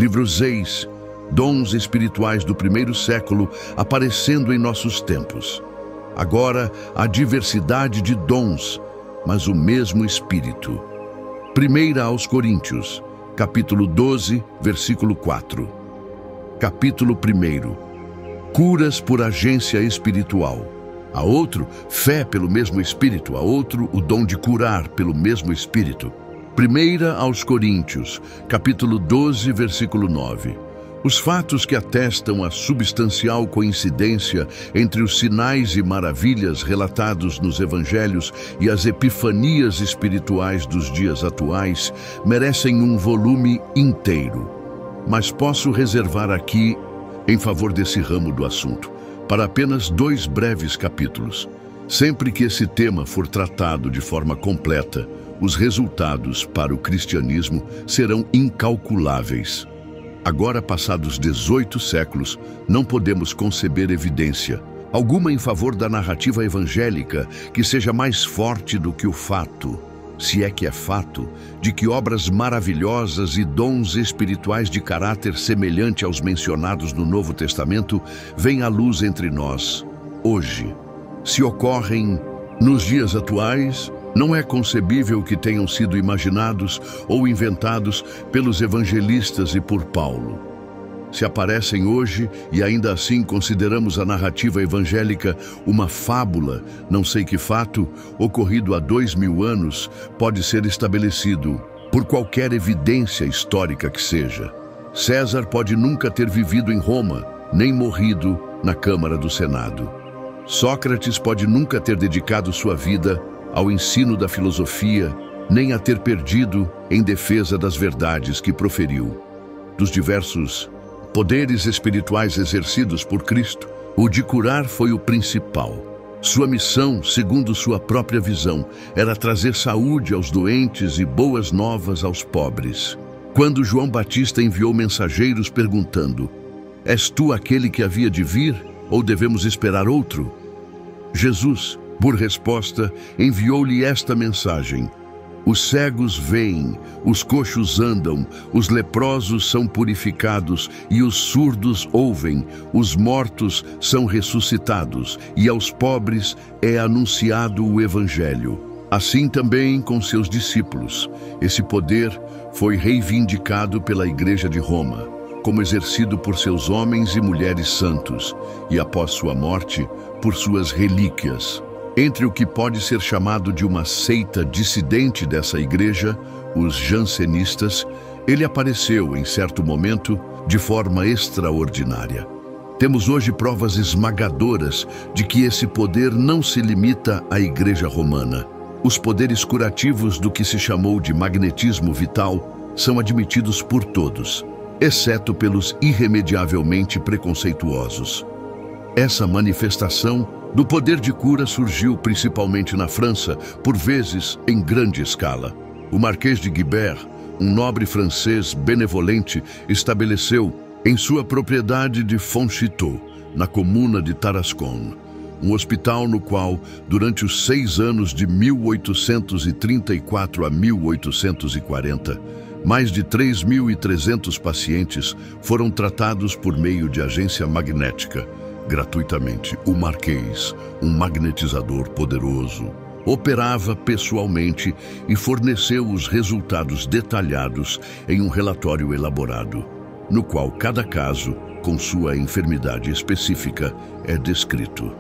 Livro 6, dons espirituais do primeiro século aparecendo em nossos tempos. Agora, há diversidade de dons, mas o mesmo Espírito. 1 aos Coríntios, capítulo 12, versículo 4. Capítulo 1. Curas por agência espiritual. A outro, fé pelo mesmo Espírito. A outro, o dom de curar pelo mesmo Espírito. 1 aos Coríntios, capítulo 12, versículo 9. Os fatos que atestam a substancial coincidência entre os sinais e maravilhas relatados nos evangelhos e as epifanias espirituais dos dias atuais merecem um volume inteiro. Mas posso reservar aqui, em favor desse ramo do assunto, para apenas 2 breves capítulos. Sempre que esse tema for tratado de forma completa, os resultados para o cristianismo serão incalculáveis. Agora, passados 18 séculos, não podemos conceber evidência alguma em favor da narrativa evangélica que seja mais forte do que o fato, se é que é fato, de que obras maravilhosas e dons espirituais de caráter semelhante aos mencionados no Novo Testamento vêm à luz entre nós, hoje. Se ocorrem nos dias atuais, não é concebível que tenham sido imaginados ou inventados pelos evangelistas e por Paulo. Se aparecem hoje e ainda assim consideramos a narrativa evangélica uma fábula, não sei que fato, ocorrido há 2000 anos, pode ser estabelecido por qualquer evidência histórica que seja. César pode nunca ter vivido em Roma, nem morrido na Câmara do Senado. Sócrates pode nunca ter dedicado sua vida ao ensino da filosofia, nem a ter perdido em defesa das verdades que proferiu. Dos diversos poderes espirituais exercidos por Cristo, o de curar foi o principal. Sua missão, segundo sua própria visão, era trazer saúde aos doentes e boas novas aos pobres. Quando João Batista enviou mensageiros perguntando: "És tu aquele que havia de vir, ou devemos esperar outro?" Jesus, por resposta, enviou-lhe esta mensagem: "Os cegos veem, os coxos andam, os leprosos são purificados e os surdos ouvem, os mortos são ressuscitados e aos pobres é anunciado o Evangelho." Assim também com seus discípulos. Esse poder foi reivindicado pela Igreja de Roma, como exercido por seus homens e mulheres santos, e após sua morte, por suas relíquias. Entre o que pode ser chamado de uma seita dissidente dessa igreja, os jansenistas, ele apareceu, em certo momento, de forma extraordinária. Temos hoje provas esmagadoras de que esse poder não se limita à igreja romana. Os poderes curativos do que se chamou de magnetismo vital são admitidos por todos, exceto pelos irremediavelmente preconceituosos. Essa manifestação do poder de cura surgiu principalmente na França, por vezes em grande escala. O Marquês de Guibert, um nobre francês benevolente, estabeleceu em sua propriedade de Fonchiteau, na comuna de Tarascon, um hospital no qual, durante os 6 anos de 1834 a 1840, mais de 3.300 pacientes foram tratados por meio de agência magnética, gratuitamente. O Marquês, um magnetizador poderoso, operava pessoalmente e forneceu os resultados detalhados em um relatório elaborado, no qual cada caso, com sua enfermidade específica, é descrito.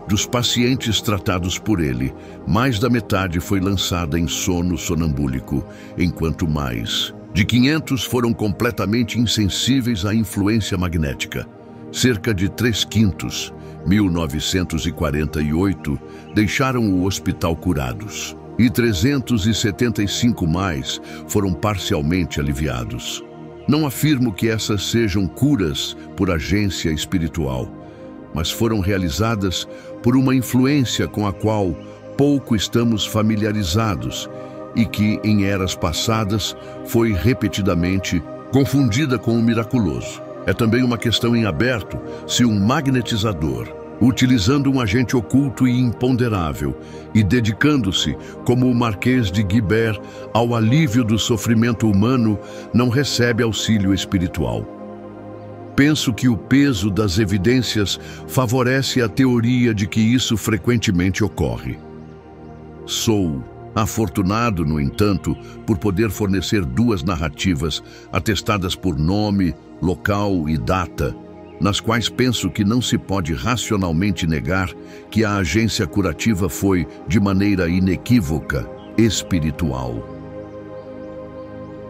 Dos pacientes tratados por ele, mais da metade foi lançada em sono sonambúlico, enquanto mais de 500 foram completamente insensíveis à influência magnética. Cerca de 3/5, 1948, deixaram o hospital curados, e 375 mais foram parcialmente aliviados. Não afirmo que essas sejam curas por agência espiritual, mas foram realizadas por uma influência com a qual pouco estamos familiarizados e que, em eras passadas, foi repetidamente confundida com o miraculoso. É também uma questão em aberto se um magnetizador utilizando um agente oculto e imponderável e dedicando-se, como o Marquês de Guibert, ao alívio do sofrimento humano, não recebe auxílio espiritual. Penso que o peso das evidências favorece a teoria de que isso frequentemente ocorre. Sou afortunado, no entanto, por poder fornecer duas narrativas atestadas por nome, local e data, nas quais penso que não se pode racionalmente negar que a agência curativa foi, de maneira inequívoca, espiritual.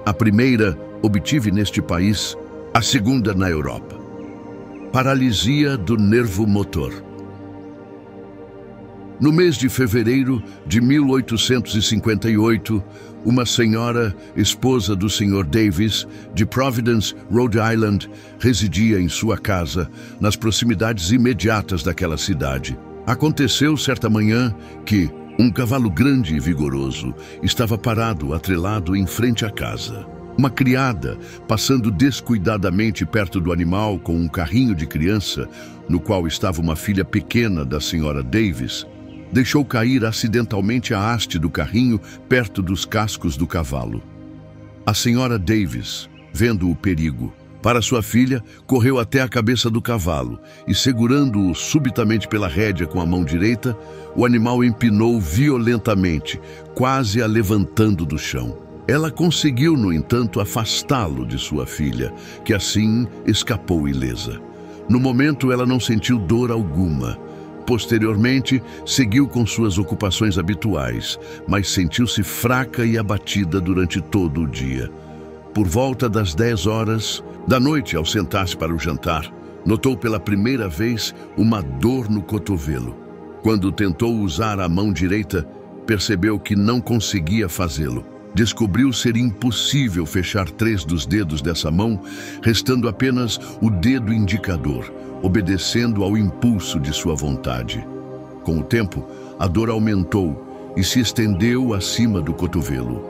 A primeira obtive neste país, a segunda na Europa. Paralisia do nervo motor. No mês de fevereiro de 1858, uma senhora, esposa do Sr. Davis, de Providence, Rhode Island, residia em sua casa, nas proximidades imediatas daquela cidade. Aconteceu certa manhã que um cavalo grande e vigoroso estava parado, atrelado em frente à casa. Uma criada, passando descuidadamente perto do animal com um carrinho de criança, no qual estava uma filha pequena da Sra. Davis, deixou cair acidentalmente a haste do carrinho perto dos cascos do cavalo. A Sra. Davis, vendo o perigo para sua filha, correu até a cabeça do cavalo e, segurando-o subitamente pela rédea com a mão direita, o animal empinou violentamente, quase a levantando do chão. Ela conseguiu, no entanto, afastá-lo de sua filha, que assim escapou ilesa. No momento, ela não sentiu dor alguma. Posteriormente, seguiu com suas ocupações habituais, mas sentiu-se fraca e abatida durante todo o dia. Por volta das 10 horas da noite, ao sentar-se para o jantar, notou pela primeira vez uma dor no cotovelo. Quando tentou usar a mão direita, percebeu que não conseguia fazê-lo. Descobriu ser impossível fechar 3 dos dedos dessa mão, restando apenas o dedo indicador, obedecendo ao impulso de sua vontade. Com o tempo, a dor aumentou e se estendeu acima do cotovelo.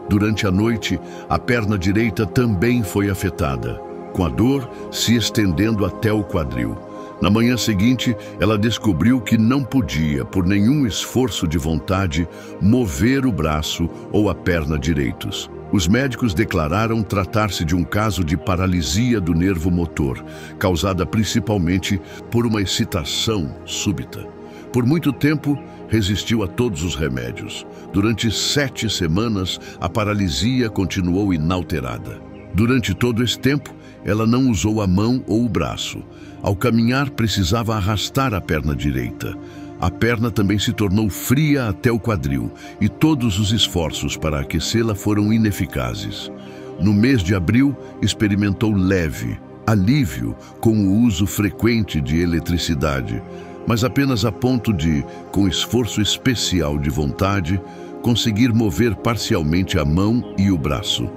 Durante a noite, a perna direita também foi afetada, com a dor se estendendo até o quadril. Na manhã seguinte, ela descobriu que não podia, por nenhum esforço de vontade, mover o braço ou a perna direitos. Os médicos declararam tratar-se de um caso de paralisia do nervo motor, causada principalmente por uma excitação súbita. Por muito tempo, resistiu a todos os remédios. Durante 7 semanas, a paralisia continuou inalterada. Durante todo esse tempo, ela não usou a mão ou o braço. Ao caminhar, precisava arrastar a perna direita. A perna também se tornou fria até o quadril e todos os esforços para aquecê-la foram ineficazes. No mês de abril, experimentou leve alívio com o uso frequente de eletricidade, mas apenas a ponto de, com esforço especial de vontade, conseguir mover parcialmente a mão e o braço.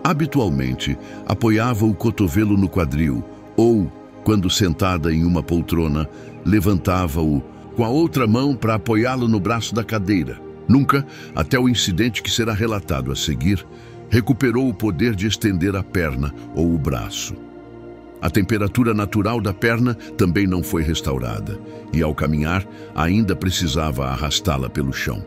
Habitualmente, apoiava o cotovelo no quadril ou, quando sentada em uma poltrona, levantava-o com a outra mão para apoiá-lo no braço da cadeira. Nunca, até o incidente que será relatado a seguir, recuperou o poder de estender a perna ou o braço. A temperatura natural da perna também não foi restaurada e, ao caminhar, ainda precisava arrastá-la pelo chão.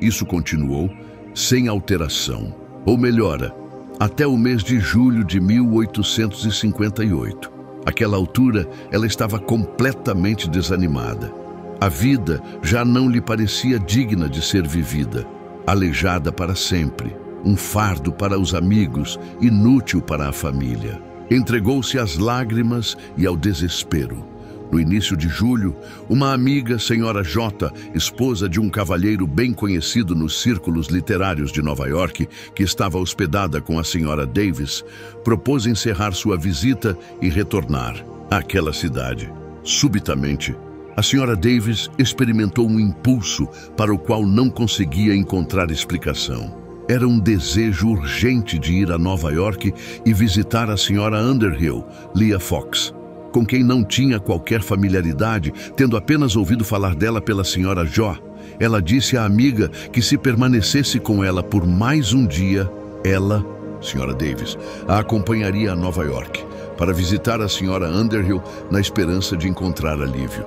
Isso continuou sem alteração, ou melhora, até o mês de julho de 1858. Àquela altura, ela estava completamente desanimada. A vida já não lhe parecia digna de ser vivida. Aleijada para sempre, um fardo para os amigos, inútil para a família. Entregou-se às lágrimas e ao desespero. No início de julho, uma amiga, Sra. J., esposa de um cavalheiro bem conhecido nos círculos literários de Nova York, que estava hospedada com a Sra. Davis, propôs encerrar sua visita e retornar àquela cidade. Subitamente, a Sra. Davis experimentou um impulso para o qual não conseguia encontrar explicação. Era um desejo urgente de ir a Nova York e visitar a Sra. Underhill, Leah Fox, com quem não tinha qualquer familiaridade, tendo apenas ouvido falar dela pela Sra. Jó. Ela disse à amiga que se permanecesse com ela por mais um dia, ela, Sra. Davis, a acompanharia a Nova York para visitar a Sra. Underhill na esperança de encontrar alívio.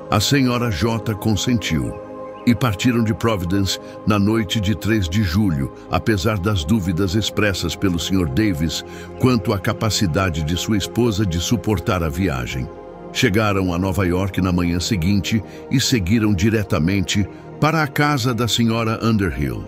A senhora J consentiu e partiram de Providence na noite de 3 de julho, apesar das dúvidas expressas pelo Sr. Davis quanto à capacidade de sua esposa de suportar a viagem. Chegaram a Nova York na manhã seguinte e seguiram diretamente para a casa da Sra. Underhill.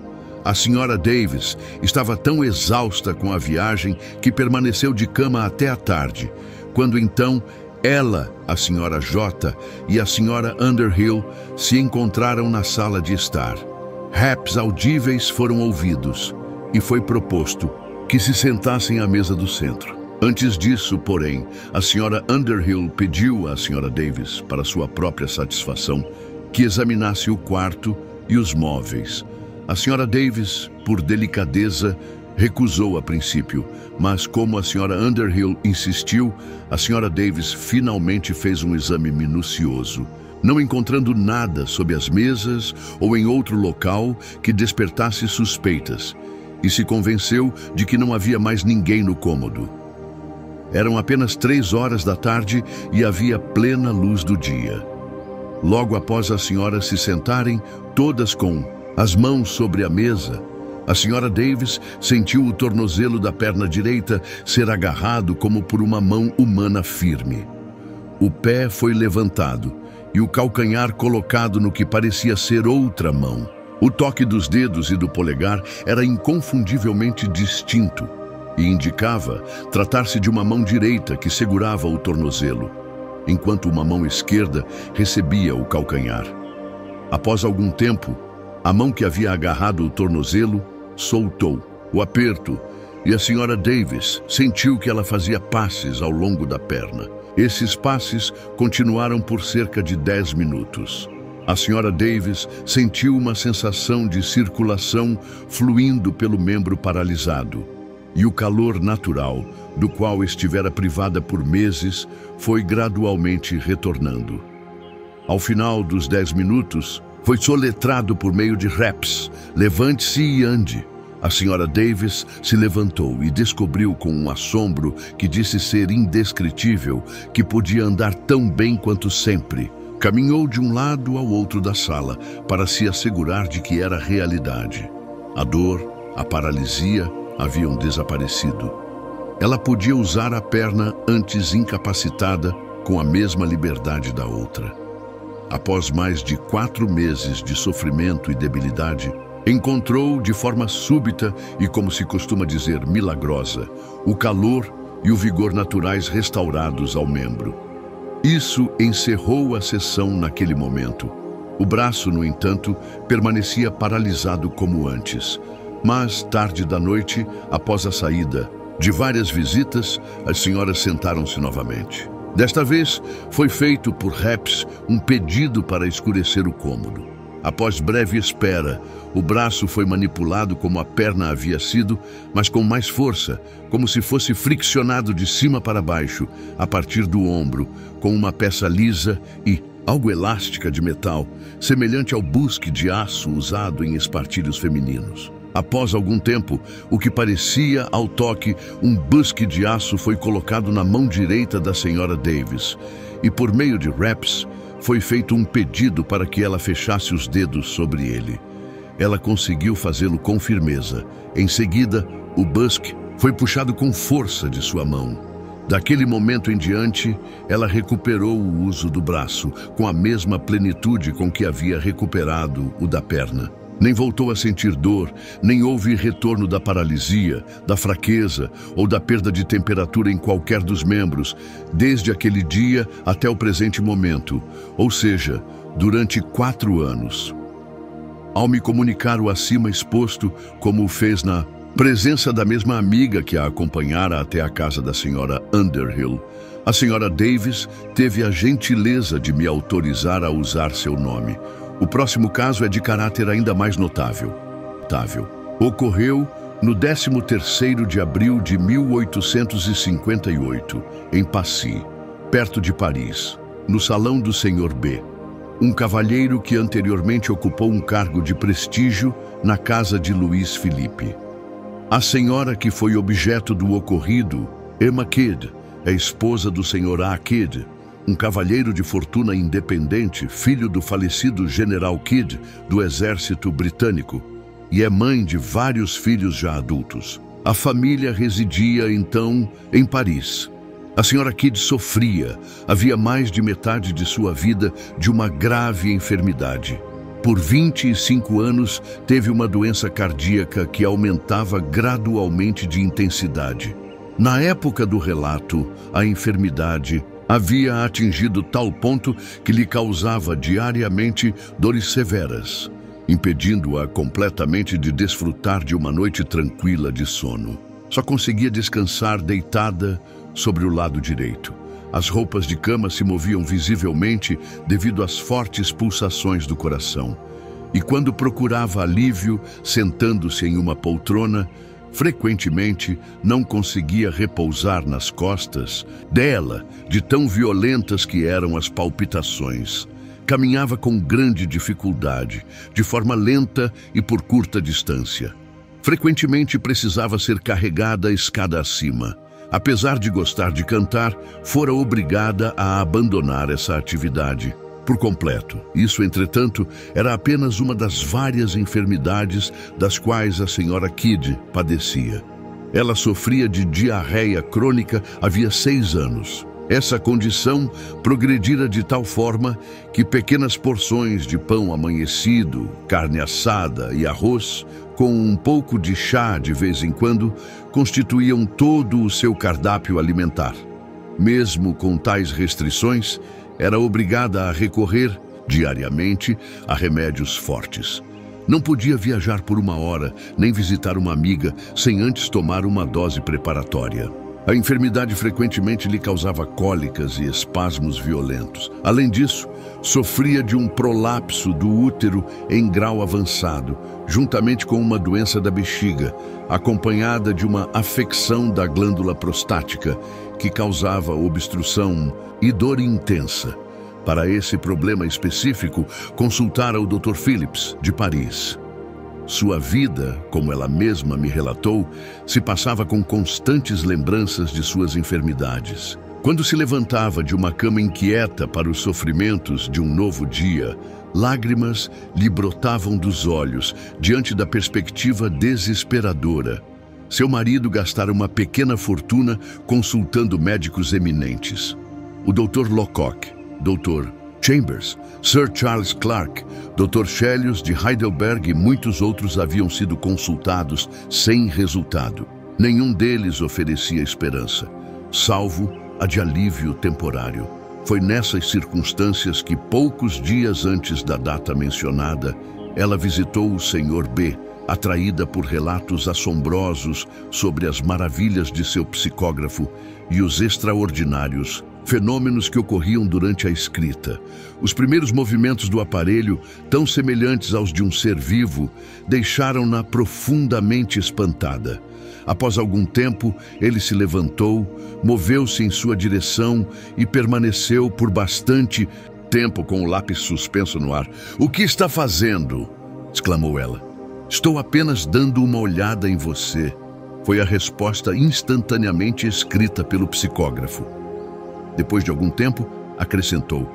A Sra. Davis estava tão exausta com a viagem que permaneceu de cama até a tarde, quando então ela, a Sra. J e a Sra. Underhill se encontraram na sala de estar. Raps audíveis foram ouvidos e foi proposto que se sentassem à mesa do centro. Antes disso, porém, a Sra. Underhill pediu à Sra. Davis, para sua própria satisfação, que examinasse o quarto e os móveis. A Sra. Davis, por delicadeza, recusou a princípio, mas como a Sra. Underhill insistiu, a Sra. Davis finalmente fez um exame minucioso, não encontrando nada sob as mesas ou em outro local que despertasse suspeitas, e se convenceu de que não havia mais ninguém no cômodo. Eram apenas 3 horas da tarde e havia plena luz do dia. Logo após as senhoras se sentarem, todas com as mãos sobre a mesa, a Sra. Davis sentiu o tornozelo da perna direita ser agarrado como por uma mão humana firme. O pé foi levantado e o calcanhar colocado no que parecia ser outra mão. O toque dos dedos e do polegar era inconfundivelmente distinto e indicava tratar-se de uma mão direita que segurava o tornozelo, enquanto uma mão esquerda recebia o calcanhar. Após algum tempo, a mão que havia agarrado o tornozelo soltou o aperto e a Sra. Davis sentiu que ela fazia passes ao longo da perna. Esses passes continuaram por cerca de 10 minutos. A Sra. Davis sentiu uma sensação de circulação fluindo pelo membro paralisado, e o calor natural, do qual estivera privada por meses, foi gradualmente retornando. Ao final dos 10 minutos, foi soletrado por meio de raps: levante-se e ande. A Sra. Davis se levantou e descobriu com um assombro que disse ser indescritível que podia andar tão bem quanto sempre. Caminhou de um lado ao outro da sala para se assegurar de que era realidade. A dor, a paralisia haviam desaparecido. Ela podia usar a perna antes incapacitada com a mesma liberdade da outra. Após mais de 4 meses de sofrimento e debilidade, encontrou de forma súbita e, como se costuma dizer, milagrosa, o calor e o vigor naturais restaurados ao membro. Isso encerrou a sessão naquele momento. O braço, no entanto, permanecia paralisado como antes. Mas, tarde da noite, após a saída de várias visitas, as senhoras sentaram-se novamente. Desta vez, foi feito por Raps um pedido para escurecer o cômodo. Após breve espera, o braço foi manipulado como a perna havia sido, mas com mais força, como se fosse friccionado de cima para baixo, a partir do ombro, com uma peça lisa e algo elástica de metal, semelhante ao busque de aço usado em espartilhos femininos. Após algum tempo, o que parecia, ao toque, um busque de aço foi colocado na mão direita da Sra. Davis, e por meio de raps, foi feito um pedido para que ela fechasse os dedos sobre ele. Ela conseguiu fazê-lo com firmeza. Em seguida, o busque foi puxado com força de sua mão. Daquele momento em diante, ela recuperou o uso do braço, com a mesma plenitude com que havia recuperado o da perna. Nem voltou a sentir dor, nem houve retorno da paralisia, da fraqueza ou da perda de temperatura em qualquer dos membros, desde aquele dia até o presente momento, ou seja, durante 4 anos. Ao me comunicar o acima exposto, como o fez na presença da mesma amiga que a acompanhara até a casa da Sra. Underhill, a Sra. Davis teve a gentileza de me autorizar a usar seu nome. O próximo caso é de caráter ainda mais notável. Ocorreu no 13º de abril de 1858, em Passy, perto de Paris, no salão do Sr. B, um cavalheiro que anteriormente ocupou um cargo de prestígio na casa de Luiz Felipe. A senhora que foi objeto do ocorrido, Emma Kidd, é esposa do Sr. A. Kidd, um cavalheiro de fortuna independente, filho do falecido General Kidd, do exército britânico, e é mãe de vários filhos já adultos. A família residia, então, em Paris. A senhora Kidd sofria, havia mais de metade de sua vida, de uma grave enfermidade. Por 25 anos, teve uma doença cardíaca que aumentava gradualmente de intensidade. Na época do relato, a enfermidade havia atingido tal ponto que lhe causava diariamente dores severas, impedindo-a completamente de desfrutar de uma noite tranquila de sono. Só conseguia descansar deitada sobre o lado direito. As roupas de cama se moviam visivelmente devido às fortes pulsações do coração. E quando procurava alívio, sentando-se em uma poltrona, frequentemente não conseguia repousar nas costas dela, de tão violentas que eram as palpitações. Caminhava com grande dificuldade, de forma lenta e por curta distância. Frequentemente precisava ser carregada escada acima. Apesar de gostar de cantar, fora obrigada a abandonar essa atividade por completo. Isso, entretanto, era apenas uma das várias enfermidades das quais a senhora Kidd padecia. Ela sofria de diarreia crônica havia 6 anos. Essa condição progredira de tal forma que pequenas porções de pão amanhecido, carne assada e arroz, com um pouco de chá de vez em quando, constituíam todo o seu cardápio alimentar. Mesmo com tais restrições, era obrigada a recorrer, diariamente, a remédios fortes. Não podia viajar por 1 hora, nem visitar uma amiga, sem antes tomar uma dose preparatória. A enfermidade frequentemente lhe causava cólicas e espasmos violentos. Além disso, sofria de um prolapso do útero em grau avançado, juntamente com uma doença da bexiga, acompanhada de uma afecção da glândula prostática, que causava obstrução e dor intensa. Para esse problema específico, consultara o Dr. Phillips, de Paris. Sua vida, como ela mesma me relatou, se passava com constantes lembranças de suas enfermidades. Quando se levantava de uma cama inquieta para os sofrimentos de um novo dia, lágrimas lhe brotavam dos olhos diante da perspectiva desesperadora. Seu marido gastara uma pequena fortuna consultando médicos eminentes. O Dr. Locock, Dr. Chambers, Sir Charles Clark, Dr. Chelios de Heidelberg e muitos outros haviam sido consultados sem resultado. Nenhum deles oferecia esperança, salvo a de alívio temporário. Foi nessas circunstâncias que, poucos dias antes da data mencionada, ela visitou o Sr. B., atraída por relatos assombrosos sobre as maravilhas de seu psicógrafo e os extraordinários fenômenos que ocorriam durante a escrita. Os primeiros movimentos do aparelho, tão semelhantes aos de um ser vivo, deixaram-na profundamente espantada. Após algum tempo, ele se levantou, moveu-se em sua direção e permaneceu por bastante tempo com o lápis suspenso no ar. "O que está fazendo?" exclamou ela. "Estou apenas dando uma olhada em você", foi a resposta instantaneamente escrita pelo psicógrafo. Depois de algum tempo, acrescentou: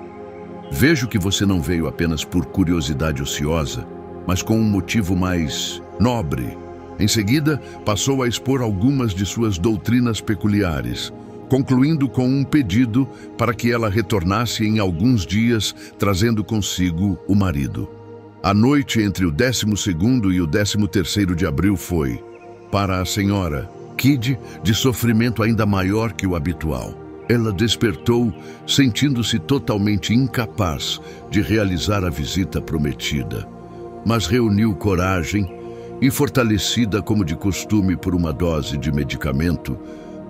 "Vejo que você não veio apenas por curiosidade ociosa, mas com um motivo mais nobre." Em seguida, passou a expor algumas de suas doutrinas peculiares, concluindo com um pedido para que ela retornasse em alguns dias, trazendo consigo o marido. A noite entre o 12º e o 13º de abril foi, para a senhora Kidd, de sofrimento ainda maior que o habitual. Ela despertou, sentindo-se totalmente incapaz de realizar a visita prometida, mas reuniu coragem e, fortalecida como de costume por uma dose de medicamento,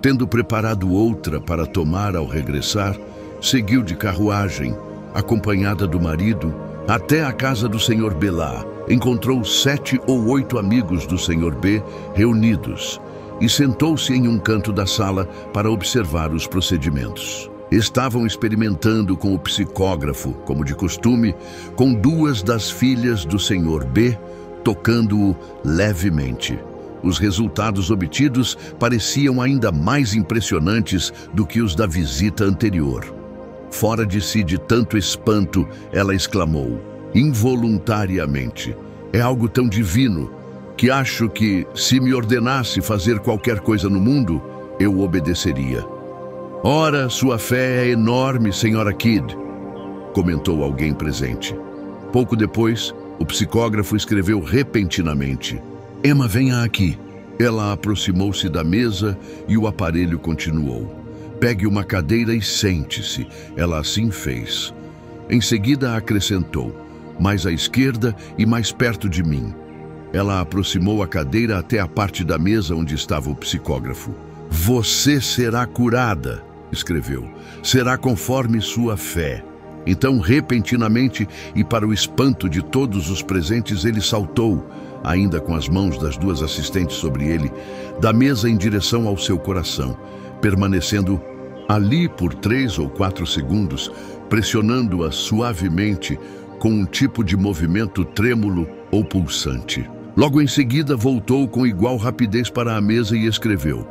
tendo preparado outra para tomar ao regressar, seguiu de carruagem, acompanhada do marido, até a casa do Sr. B. lá. Encontrou 7 ou 8 amigos do Sr. B. reunidos e sentou-se em um canto da sala para observar os procedimentos. Estavam experimentando com o psicógrafo, como de costume, com 2 das filhas do Sr. B, tocando-o levemente. Os resultados obtidos pareciam ainda mais impressionantes do que os da visita anterior. Fora de si de tanto espanto, ela exclamou, involuntariamente, é algo tão divino que acho que, se me ordenasse fazer qualquer coisa no mundo, eu obedeceria. Ora, sua fé é enorme, Sra. Kidd, comentou alguém presente. Pouco depois, o psicógrafo escreveu repentinamente, Emma, venha aqui. Ela aproximou-se da mesa e o aparelho continuou. Pegue uma cadeira e sente-se. Ela assim fez. Em seguida acrescentou, mais à esquerda e mais perto de mim. Ela aproximou a cadeira até a parte da mesa onde estava o psicógrafo. Você será curada, escreveu. Será conforme sua fé. Então, repentinamente, e para o espanto de todos os presentes, ele saltou, ainda com as mãos das duas assistentes sobre ele, da mesa em direção ao seu coração, permanecendo ali por 3 ou 4 segundos, pressionando-a suavemente com um tipo de movimento trêmulo ou pulsante. Logo em seguida, voltou com igual rapidez para a mesa e escreveu,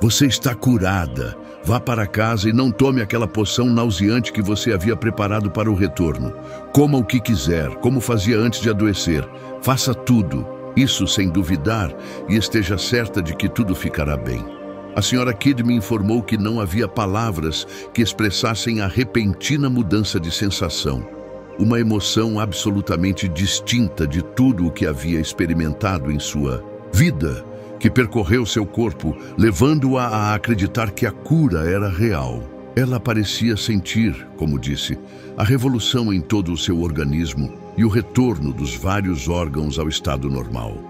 você está curada. Vá para casa e não tome aquela poção nauseante que você havia preparado para o retorno. Coma o que quiser, como fazia antes de adoecer. Faça tudo, isso sem duvidar, e esteja certa de que tudo ficará bem. A Sra. Kidd me informou que não havia palavras que expressassem a repentina mudança de sensação. Uma emoção absolutamente distinta de tudo o que havia experimentado em sua vida, que percorreu seu corpo, levando-a a acreditar que a cura era real. Ela parecia sentir, como disse, a revolução em todo o seu organismo e o retorno dos vários órgãos ao estado normal.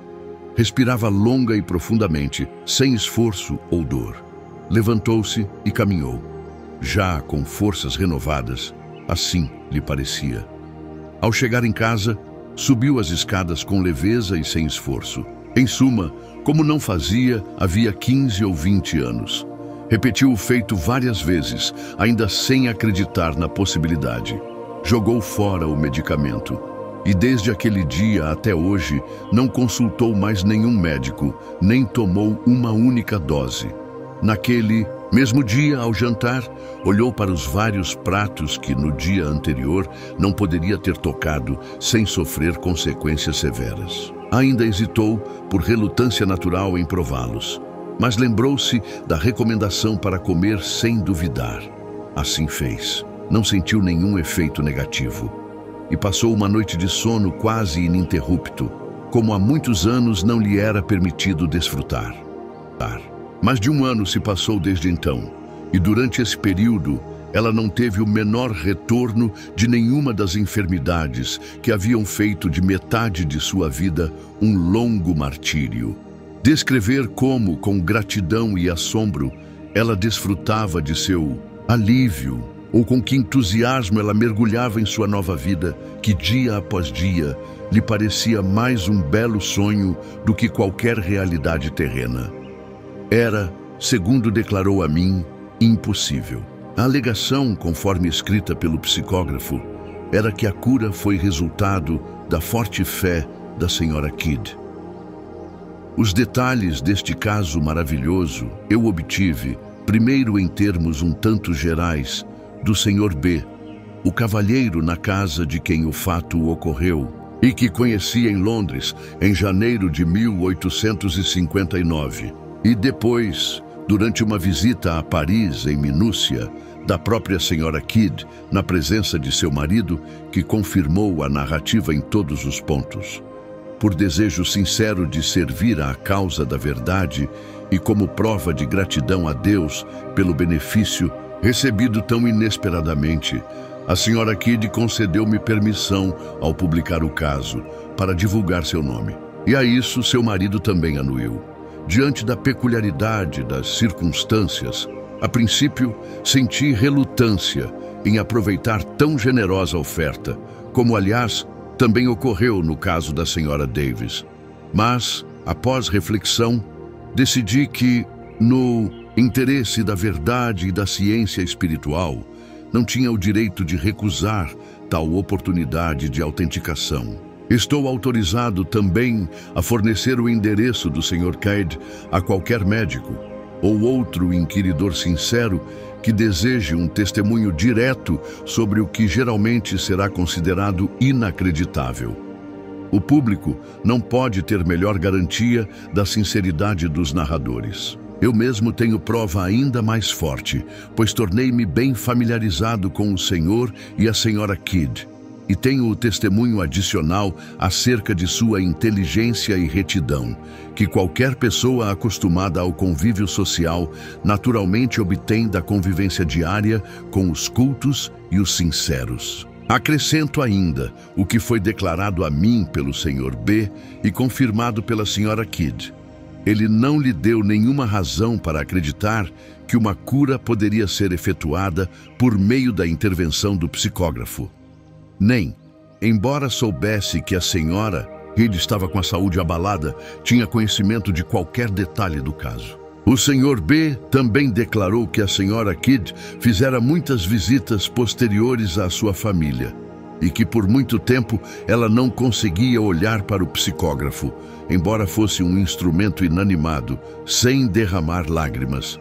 Respirava longa e profundamente, sem esforço ou dor. Levantou-se e caminhou, já com forças renovadas, assim lhe parecia. Ao chegar em casa, subiu as escadas com leveza e sem esforço. Em suma, como não fazia, havia 15 ou 20 anos. Repetiu o feito várias vezes, ainda sem acreditar na possibilidade. Jogou fora o medicamento. E desde aquele dia até hoje, não consultou mais nenhum médico, nem tomou uma única dose. Naquele mesmo dia, ao jantar, olhou para os vários pratos que no dia anterior não poderia ter tocado sem sofrer consequências severas. Ainda hesitou, por relutância natural, em prová-los, mas lembrou-se da recomendação para comer sem duvidar. Assim fez. Não sentiu nenhum efeito negativo e passou uma noite de sono quase ininterrupto, como há muitos anos não lhe era permitido desfrutar. Mais de 1 ano se passou desde então, e durante esse período ela não teve o menor retorno de nenhuma das enfermidades que haviam feito de metade de sua vida um longo martírio. Descrever como, com gratidão e assombro, ela desfrutava de seu alívio, ou com que entusiasmo ela mergulhava em sua nova vida, que dia após dia lhe parecia mais um belo sonho do que qualquer realidade terrena. Era, segundo declarou a mim, impossível. A alegação, conforme escrita pelo psicógrafo, era que a cura foi resultado da forte fé da Sra. Kidd. Os detalhes deste caso maravilhoso eu obtive, primeiro em termos um tanto gerais, do Sr. B., o cavalheiro na casa de quem o fato ocorreu e que conheci em Londres em janeiro de 1859. E depois, durante uma visita a Paris, em minúcia, da própria Sra. Kidd, na presença de seu marido, que confirmou a narrativa em todos os pontos. Por desejo sincero de servir à causa da verdade e como prova de gratidão a Deus pelo benefício recebido tão inesperadamente, a Sra. Kidd concedeu-me permissão ao publicar o caso, para divulgar seu nome. E a isso seu marido também anuiu. Diante da peculiaridade das circunstâncias, a princípio senti relutância em aproveitar tão generosa oferta, como aliás também ocorreu no caso da Sra. Davis. Mas, após reflexão, decidi que, no interesse da verdade e da ciência espiritual, não tinha o direito de recusar tal oportunidade de autenticação. Estou autorizado também a fornecer o endereço do Sr. Kidd a qualquer médico ou outro inquiridor sincero que deseje um testemunho direto sobre o que geralmente será considerado inacreditável. O público não pode ter melhor garantia da sinceridade dos narradores. Eu mesmo tenho prova ainda mais forte, pois tornei-me bem familiarizado com o Sr. e a Sra. Kidd, e tenho o testemunho adicional acerca de sua inteligência e retidão, que qualquer pessoa acostumada ao convívio social naturalmente obtém da convivência diária com os cultos e os sinceros. Acrescento ainda o que foi declarado a mim pelo Sr. B e confirmado pela Sra. Kidd. Ele não lhe deu nenhuma razão para acreditar que uma cura poderia ser efetuada por meio da intervenção do psicógrafo. Nem, embora soubesse que a Sra. Kidd estava com a saúde abalada, tinha conhecimento de qualquer detalhe do caso. O Sr. B também declarou que a Sra. Kidd fizera muitas visitas posteriores à sua família e que por muito tempo ela não conseguia olhar para o psicógrafo, embora fosse um instrumento inanimado, sem derramar lágrimas.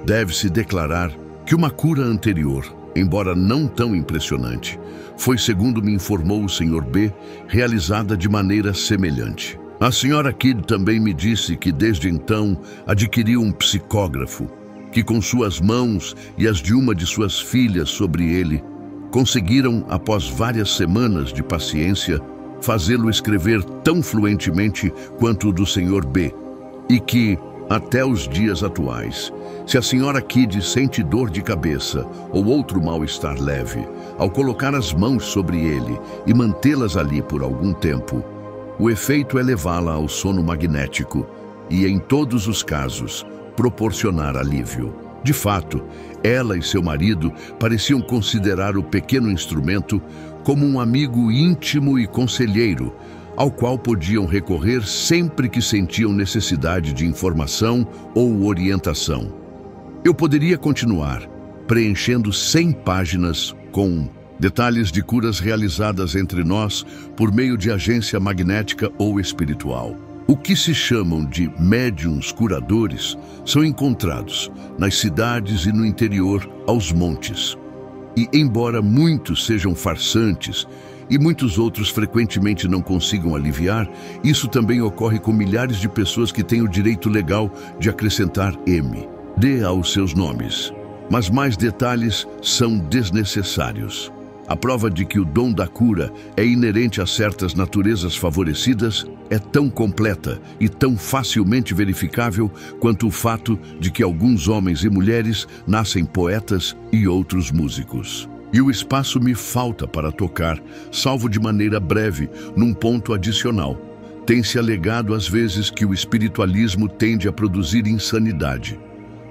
Deve-se declarar que uma cura anterior, embora não tão impressionante, foi, segundo me informou o Sr. B, realizada de maneira semelhante. A Sra. Kidd também me disse que desde então adquiriu um psicógrafo, que com suas mãos e as de uma de suas filhas sobre ele, conseguiram, após várias semanas de paciência, fazê-lo escrever tão fluentemente quanto o do Sr. B, e que, até os dias atuais, se a Sra. Kidd sente dor de cabeça ou outro mal-estar leve, ao colocar as mãos sobre ele e mantê-las ali por algum tempo, o efeito é levá-la ao sono magnético e, em todos os casos, proporcionar alívio. De fato, ela e seu marido pareciam considerar o pequeno instrumento como um amigo íntimo e conselheiro, ao qual podiam recorrer sempre que sentiam necessidade de informação ou orientação. Eu poderia continuar, preenchendo 100 páginas com detalhes de curas realizadas entre nós por meio de agência magnética ou espiritual. O que se chamam de médiuns curadores são encontrados nas cidades e no interior aos montes. E embora muitos sejam farsantes e muitos outros frequentemente não consigam aliviar, isso também ocorre com milhares de pessoas que têm o direito legal de acrescentar M. D aos seus nomes. Mas mais detalhes são desnecessários. A prova de que o dom da cura é inerente a certas naturezas favorecidas é tão completa e tão facilmente verificável quanto o fato de que alguns homens e mulheres nascem poetas e outros músicos. E o espaço me falta para tocar, salvo de maneira breve, num ponto adicional. Tem-se alegado às vezes que o espiritualismo tende a produzir insanidade.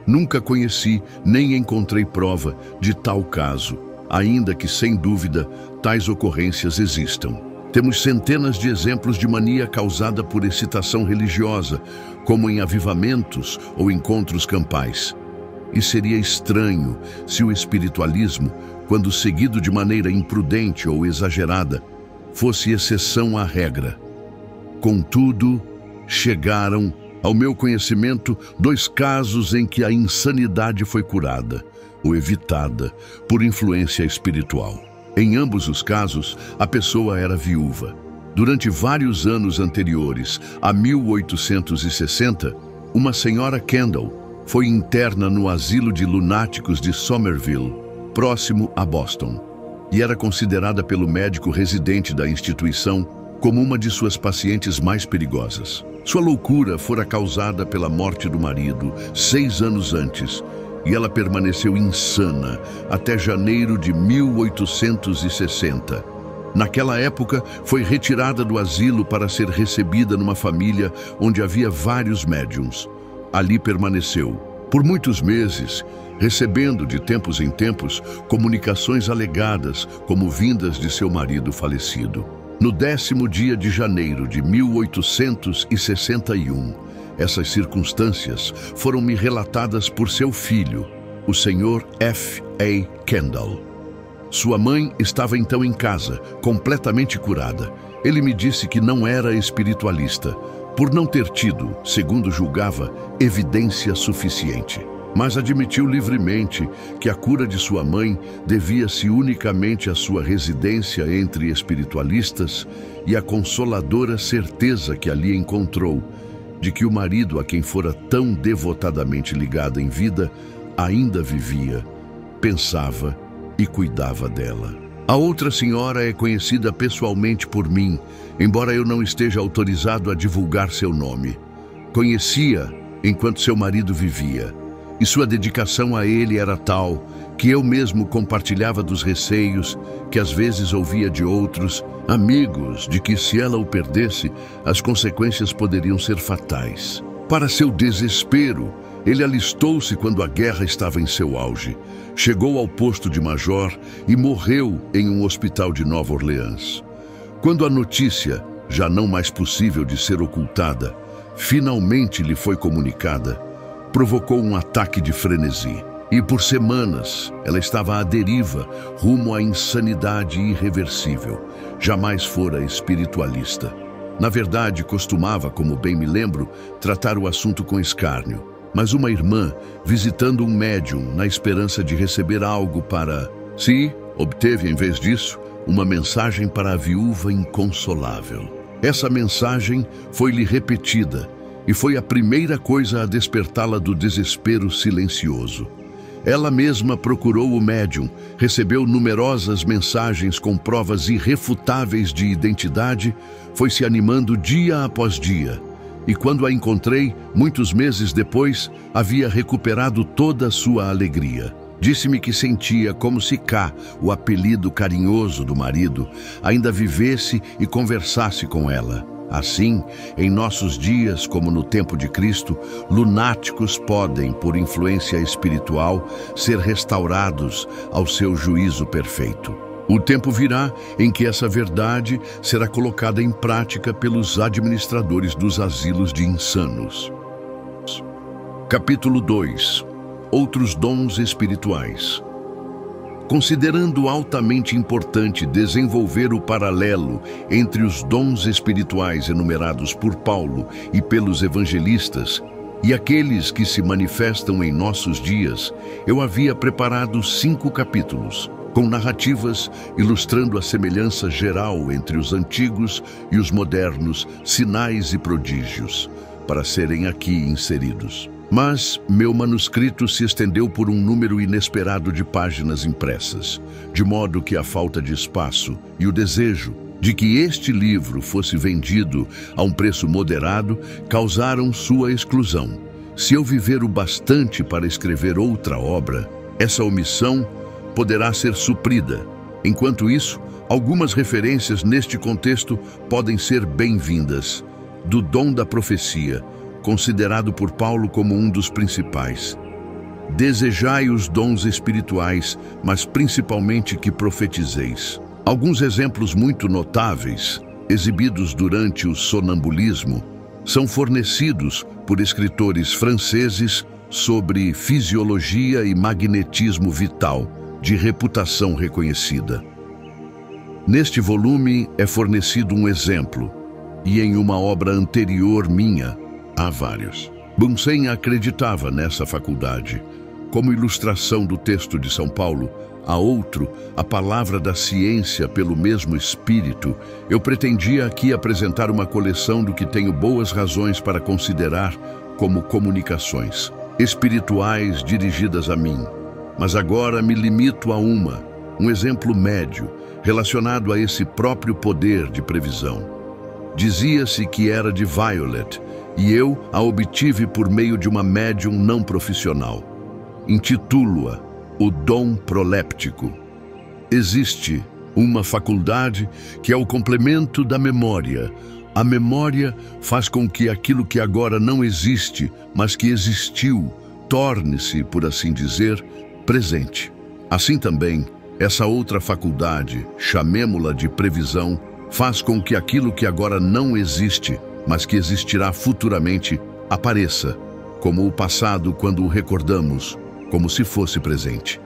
Nunca conheci nem encontrei prova de tal caso, ainda que, sem dúvida, tais ocorrências existam. Temos centenas de exemplos de mania causada por excitação religiosa, como em avivamentos ou encontros campais. E seria estranho se o espiritualismo, quando seguido de maneira imprudente ou exagerada, fosse exceção à regra. Contudo, chegaram ao meu conhecimento 2 casos em que a insanidade foi curada ou evitada por influência espiritual. Em ambos os casos, a pessoa era viúva. Durante vários anos anteriores a 1860, uma senhora Kendall foi interna no asilo de lunáticos de Somerville, próximo a Boston, e era considerada pelo médico residente da instituição como uma de suas pacientes mais perigosas. Sua loucura fora causada pela morte do marido 6 anos antes, e ela permaneceu insana até janeiro de 1860. Naquela época, foi retirada do asilo para ser recebida numa família onde havia vários médiuns. Ali permaneceu por muitos meses, recebendo de tempos em tempos comunicações alegadas como vindas de seu marido falecido. No 10º dia de janeiro de 1861, essas circunstâncias foram-me relatadas por seu filho, o Sr. F. A. Kendall. Sua mãe estava então em casa, completamente curada. Ele me disse que não era espiritualista, por não ter tido, segundo julgava, evidência suficiente. mas admitiu livremente que a cura de sua mãe devia-se unicamente à sua residência entre espiritualistas e à consoladora certeza que ali encontrou de que o marido a quem fora tão devotadamente ligada em vida ainda vivia, pensava e cuidava dela. A outra senhora é conhecida pessoalmente por mim, embora eu não esteja autorizado a divulgar seu nome. Conhecia enquanto seu marido vivia, e sua dedicação a ele era tal que eu mesmo compartilhava dos receios que às vezes ouvia de outros amigos de que se ela o perdesse, as consequências poderiam ser fatais. Para seu desespero, ele alistou-se quando a guerra estava em seu auge, chegou ao posto de major e morreu em um hospital de Nova Orleans. Quando a notícia, já não mais possível de ser ocultada, finalmente lhe foi comunicada, provocou um ataque de frenesi. E por semanas ela estava à deriva, rumo à insanidade irreversível. Jamais fora espiritualista. Na verdade, costumava, como bem me lembro, tratar o assunto com escárnio. Mas uma irmã, visitando um médium na esperança de receber algo para si, obteve, em vez disso, uma mensagem para a viúva inconsolável. Essa mensagem foi-lhe repetida e foi a primeira coisa a despertá-la do desespero silencioso. Ela mesma procurou o médium, recebeu numerosas mensagens com provas irrefutáveis de identidade, foi se animando dia após dia. E quando a encontrei, muitos meses depois, havia recuperado toda a sua alegria. Disse-me que sentia como se K, o apelido carinhoso do marido, ainda vivesse e conversasse com ela. Assim, em nossos dias, como no tempo de Cristo, lunáticos podem, por influência espiritual, ser restaurados ao seu juízo perfeito. O tempo virá em que essa verdade será colocada em prática pelos administradores dos asilos de insanos. Capítulo 2. Outros dons espirituais. Considerando altamente importante desenvolver o paralelo entre os dons espirituais enumerados por Paulo e pelos evangelistas e aqueles que se manifestam em nossos dias, eu havia preparado 5 capítulos, com narrativas ilustrando a semelhança geral entre os antigos e os modernos sinais e prodígios, para serem aqui inseridos. Mas meu manuscrito se estendeu por um número inesperado de páginas impressas, de modo que a falta de espaço e o desejo de que este livro fosse vendido a um preço moderado causaram sua exclusão. Se eu viver o bastante para escrever outra obra, essa omissão poderá ser suprida. Enquanto isso, algumas referências neste contexto podem ser bem-vindas. Do dom da profecia, considerado por Paulo como um dos principais. Desejai os dons espirituais, mas principalmente que profetizeis. Alguns exemplos muito notáveis, exibidos durante o sonambulismo, são fornecidos por escritores franceses sobre fisiologia e magnetismo vital, de reputação reconhecida. Neste volume é fornecido um exemplo, e em uma obra anterior minha, há vários. Bunsen acreditava nessa faculdade. Como ilustração do texto de São Paulo, a outro, a palavra da ciência pelo mesmo espírito, eu pretendia aqui apresentar uma coleção do que tenho boas razões para considerar como comunicações espirituais dirigidas a mim. Mas agora me limito a um exemplo médio, relacionado a esse próprio poder de previsão. Dizia-se que era de Violet, e eu a obtive por meio de uma médium não profissional. Intitulo-a o dom proléptico. Existe uma faculdade que é o complemento da memória. A memória faz com que aquilo que agora não existe, mas que existiu, torne-se, por assim dizer, presente. Assim também, essa outra faculdade, chamemo-la de previsão, faz com que aquilo que agora não existe, mas que existirá futuramente, apareça, como o passado quando o recordamos, como se fosse presente.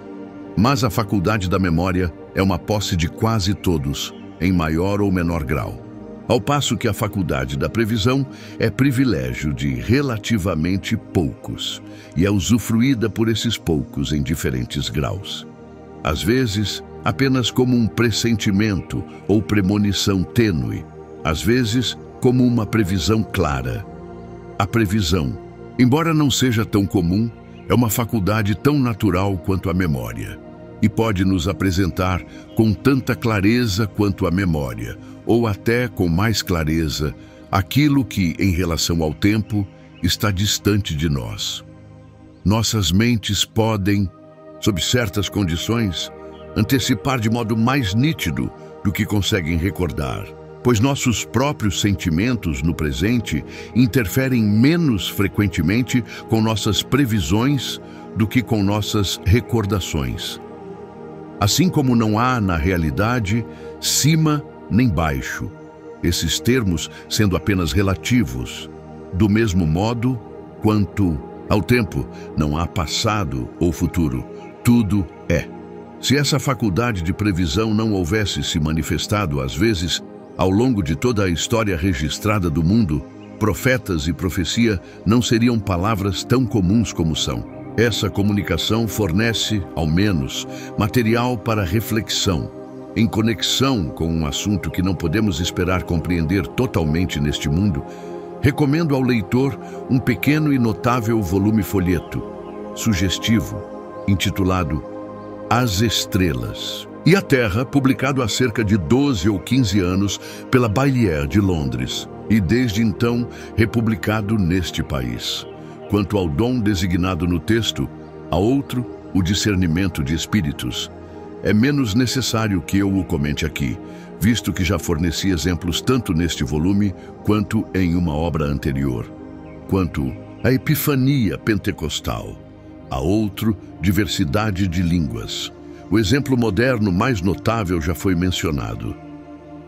Mas a faculdade da memória é uma posse de quase todos, em maior ou menor grau. Ao passo que a faculdade da previsão é privilégio de relativamente poucos e é usufruída por esses poucos em diferentes graus. Às vezes, apenas como um pressentimento ou premonição tênue, às vezes, como uma previsão clara. A previsão, embora não seja tão comum, é uma faculdade tão natural quanto a memória e pode nos apresentar com tanta clareza quanto a memória, ou até com mais clareza, aquilo que, em relação ao tempo, está distante de nós. Nossas mentes podem, sob certas condições, antecipar de modo mais nítido do que conseguem recordar, pois nossos próprios sentimentos no presente interferem menos frequentemente com nossas previsões do que com nossas recordações. Assim como não há, na realidade, cima nem baixo, esses termos sendo apenas relativos. Do mesmo modo, quanto ao tempo, não há passado ou futuro, tudo é. Se essa faculdade de previsão não houvesse se manifestado, às vezes, ao longo de toda a história registrada do mundo, profetas e profecia não seriam palavras tão comuns como são. Essa comunicação fornece, ao menos, material para reflexão, em conexão com um assunto que não podemos esperar compreender totalmente neste mundo. Recomendo ao leitor um pequeno e notável volume folheto, sugestivo, intitulado As Estrelas e a Terra, publicado há cerca de 12 ou 15 anos pela Ballier de Londres, e desde então republicado neste país. Quanto ao dom designado no texto, a outro, o discernimento de espíritos. É menos necessário que eu o comente aqui, visto que já forneci exemplos tanto neste volume quanto em uma obra anterior. Quanto à epifania pentecostal, a outro, diversidade de línguas. O exemplo moderno mais notável já foi mencionado,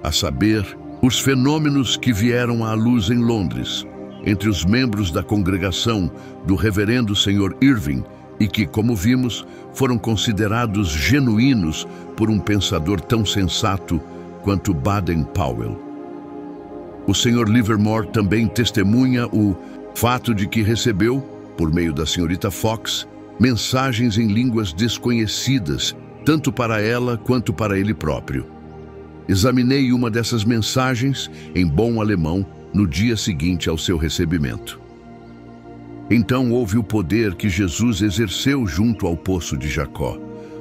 a saber, os fenômenos que vieram à luz em Londres, entre os membros da congregação do reverendo Sr. Irving e que, como vimos, foram considerados genuínos por um pensador tão sensato quanto Baden-Powell. O Sr. Livermore também testemunha o fato de que recebeu, por meio da Srta. Fox, mensagens em línguas desconhecidas, tanto para ela quanto para ele próprio. Examinei uma dessas mensagens, em bom alemão, no dia seguinte ao seu recebimento. Então houve o poder que Jesus exerceu junto ao poço de Jacó,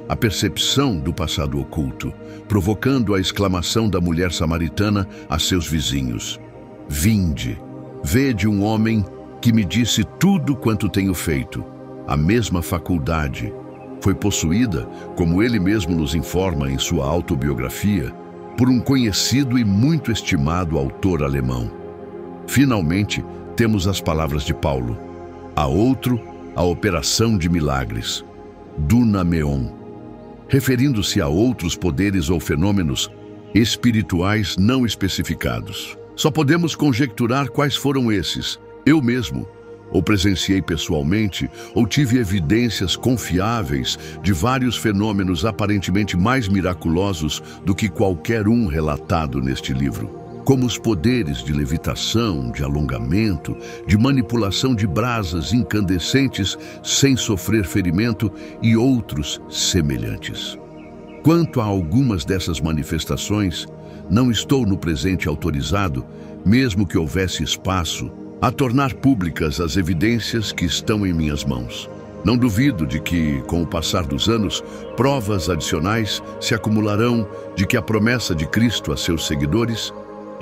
a percepção do passado oculto, provocando a exclamação da mulher samaritana a seus vizinhos: Vinde, vede um homem que me disse tudo quanto tenho feito. A mesma faculdade foi possuída, como ele mesmo nos informa em sua autobiografia, por um conhecido e muito estimado autor alemão. Finalmente, temos as palavras de Paulo. A outro, a operação de milagres, dunameon, referindo-se a outros poderes ou fenômenos espirituais não especificados. Só podemos conjecturar quais foram esses. Eu mesmo, ou presenciei pessoalmente, ou tive evidências confiáveis de vários fenômenos aparentemente mais miraculosos do que qualquer um relatado neste livro, como os poderes de levitação, de alongamento, de manipulação de brasas incandescentes sem sofrer ferimento e outros semelhantes. Quanto a algumas dessas manifestações, não estou no presente autorizado, mesmo que houvesse espaço, a tornar públicas as evidências que estão em minhas mãos. Não duvido de que, com o passar dos anos, provas adicionais se acumularão de que a promessa de Cristo a seus seguidores,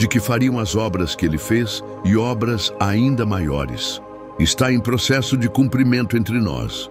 de que fariam as obras que ele fez e obras ainda maiores, está em processo de cumprimento entre nós.